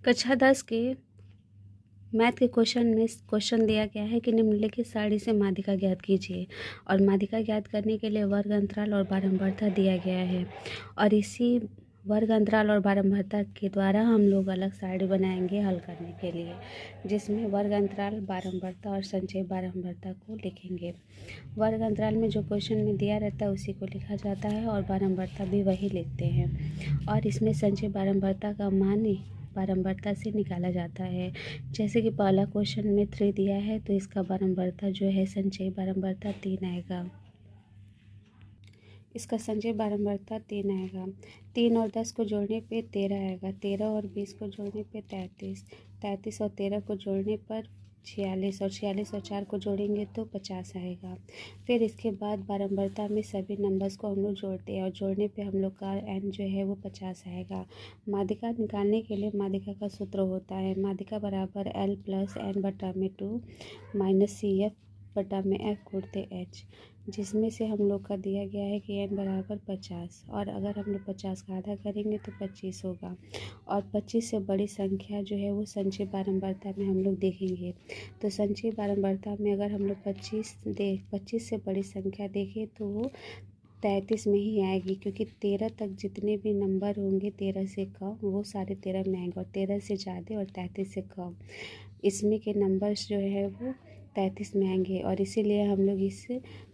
कक्षा 10 के मैथ के क्वेश्चन में क्वेश्चन दिया गया है कि निम्नलिखित सारणी से माध्यिका ज्ञात कीजिए। और माध्यिका ज्ञात करने के लिए वर्ग अंतराल और बारंबारता दिया गया है और इसी वर्ग अंतराल और बारंबारता के द्वारा हम लोग अलग सारणी बनाएंगे हल करने के लिए, जिसमें वर्ग अंतराल, बारंबारता और संचय बारंबारता को लिखेंगे। वर्ग अंतराल में जो क्वेश्चन में दिया रहता है उसी को लिखा जाता है और बारंबारता भी वही लिखते हैं। और इसमें संचय बारंबारता का मान बारंबारता से निकाला जाता है। जैसे कि पहला क्वेश्चन में 3 दिया है तो इसका बारंबारता जो है संचय बारंबारता 3 आएगा। इसका संचय बारंबारता 3 आएगा। 3 और 10 को जोड़ने पे 13 आएगा। 13 और 20 को जोड़ने पे 33। 33 और 13 को जोड़ने पर 46 और 46 और 4 को जोड़ेंगे तो 50 आएगा। फिर इसके बाद बारंबारता में सभी नंबर्स को हम लोग जोड़ते हैं और जोड़ने पे हम लोग का n जो है वो 50 आएगा। माध्यिका निकालने के लिए माध्यिका का सूत्र होता है माध्यिका बराबर L प्लस n बटा में 2 माइनस CF बटा में F गुणते H, जिसमें से हम लोग का दिया गया है कि n बराबर 50 और अगर हम लोग 50 का आधा करेंगे तो 25 होगा। और 25 से बड़ी संख्या जो है वो संचय बारंबारता में हम लोग देखेंगे। तो संचय बारंबारता में अगर हम लोग 25 से बड़ी संख्या देखें तो वो 33 में ही आएगी, क्योंकि 13 तक जितने भी नंबर होंगे 13 से कम वो सारे 13 में आएंगे और 13 से ज़्यादा और 33 से कम इसमें के नंबर्स जो है वो 33 में आएंगे। और इसीलिए हम लोग इस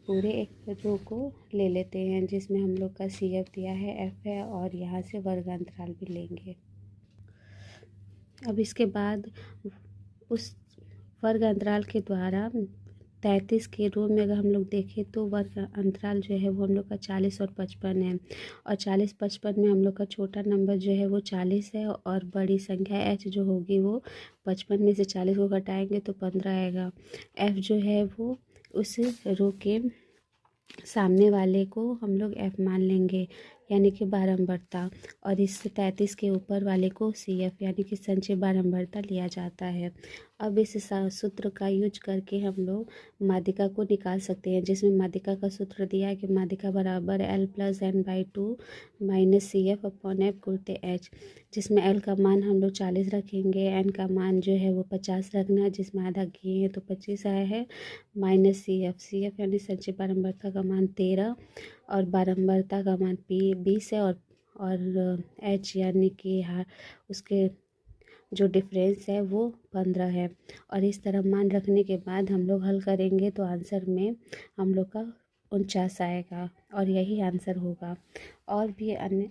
पूरे एक रो को ले लेते हैं जिसमें हम लोग का CF दिया है, F है और यहाँ से वर्ग अंतराल भी लेंगे। अब इसके बाद उस वर्ग अंतराल के द्वारा 33 के रो में अगर हम लोग देखें तो वर्ग अंतराल जो है वो हम लोग का 40 और 55 है और 40-55 में हम लोग का छोटा नंबर जो है वो 40 है और बड़ी संख्या H जो होगी वो 55 में से 40 को घटाएंगे तो 15 आएगा। F जो है वो उस रो के सामने वाले को हम लोग F मान लेंगे यानी कि बारंबारता, और इस 33 के ऊपर वाले को CF यानी कि संचय बारंबारता लिया जाता है। अब इस सूत्र का यूज करके हम लोग माध्यिका को निकाल सकते हैं, जिसमें माध्यिका का सूत्र दिया है कि माध्यिका बराबर L plus n/2 minus CF upon F गुणते H, जिसमें L का मान हम लोग 40 रखेंगे, n का मान जो है वो 50 रखना है, जिसमें आधा किए हैं तो 25 आया है, माइनस CF यानी संचय बारंबारता का मान 13 और बारंबारता का मान 20 है और H यानी कि उसके जो डिफरेंस है वो 15 है। और इस तरह मान रखने के बाद हम लोग हल करेंगे तो आंसर में हम लोग का 49 आएगा और यही आंसर होगा। और भी अन्य